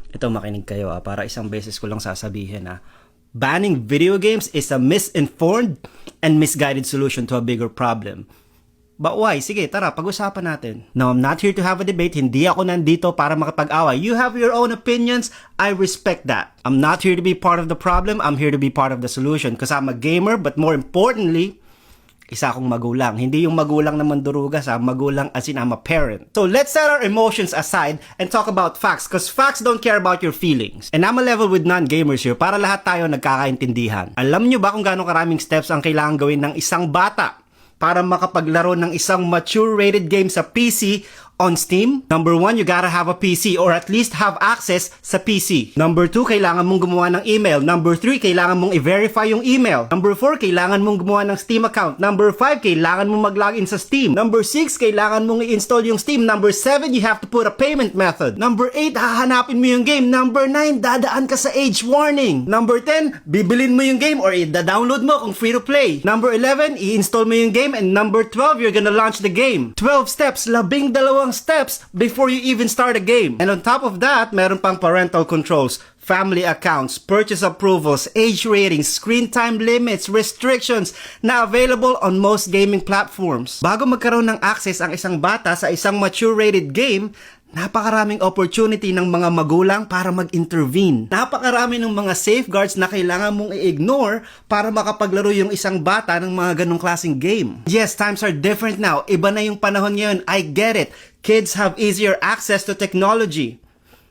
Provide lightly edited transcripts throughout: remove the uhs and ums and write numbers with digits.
Ito, makinig kayo para isang beses ko lang sasabihin banning video games is a misinformed and misguided solution to a bigger problem. But why? Sige, tara, pag-usapan natin. No, I'm not here to have a debate. Hindi ako nandito para makapag-away. You have your own opinions. I respect that. I'm not here to be part of the problem. I'm here to be part of the solution. Because I'm a gamer, but more importantly, isa akong magulang. Hindi yung magulang na mandurugas, magulang as in I'm a parent. So let's set our emotions aside and talk about facts because facts don't care about your feelings. And I'm a level with non-gamers here para lahat tayo nagkakaintindihan. Alam nyo ba kung gaano karaming steps ang kailangan gawin ng isang bata para makapaglaro ng isang mature rated game sa PC on Steam? Number 1, you gotta have a PC or at least have access sa PC. Number 2, kailangan mong gumawa ng email. Number 3, kailangan mong i-verify yung email. Number 4, kailangan mong gumawa ng Steam account. Number 5, kailangan mong mag-login sa Steam. Number 6, kailangan mong i-install yung Steam. Number 7, you have to put a payment method. Number 8, hahanapin mo yung game. Number 9, dadaan ka sa age warning. Number 10, bibilin mo yung game or i-download mo kung free to play. Number 11, i-install mo yung game. And number 12, you're gonna launch the game. 12 steps, 12 steps before you even start a game. And on top of that, meron pang parental controls, family accounts, purchase approvals, age ratings, screen time limits, restrictions na available on most gaming platforms. Bago magkaroon ng access ang isang bata sa isang mature rated game, napakaraming opportunity ng mga magulang para mag-intervene. Napakarami ng mga safeguards na kailangan mong i-ignore para makapaglaro yung isang bata ng mga ganong klaseng game. Yes, times are different now. Iba na yung panahon ngayon. I get it. Kids have easier access to technology.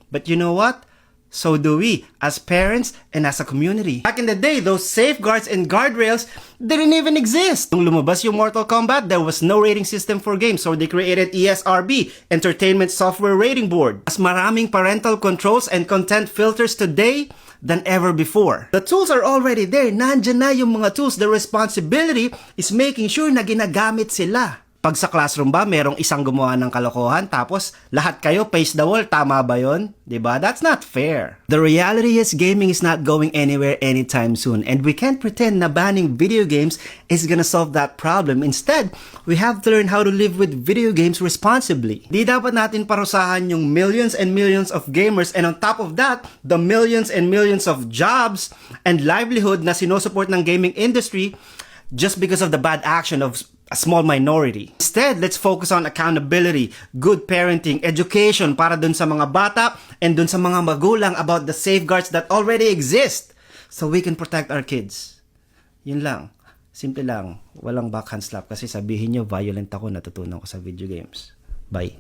But you know what? So do we, as parents and as a community. Back in the day, those safeguards and guardrails didn't even exist. Nung lumabas yung Mortal Kombat, there was no rating system for games, so they created ESRB, Entertainment Software Rating Board. Mas maraming parental controls and content filters today than ever before. The tools are already there. Nandyan na yung mga tools. The responsibility is making sure na ginagamit sila. Pag sa classroom ba, merong isang gumawa ng kalokohan tapos lahat kayo face the wall, tama ba yun? Diba? That's not fair. The reality is gaming is not going anywhere anytime soon and we can't pretend na banning video games is gonna solve that problem. Instead, we have to learn how to live with video games responsibly. Di dapat natin parusahan yung millions and millions of gamers and on top of that, the millions and millions of jobs and livelihood na sinusupport ng gaming industry just because of the bad action of a small minority. Instead, let's focus on accountability, good parenting, education para dun sa mga bata and dun sa mga magulang about the safeguards that already exist so we can protect our kids. Yun lang. Simple lang. Walang backhand slap kasi sabihin nyo violent ako, natutunan ko sa video games. Bye.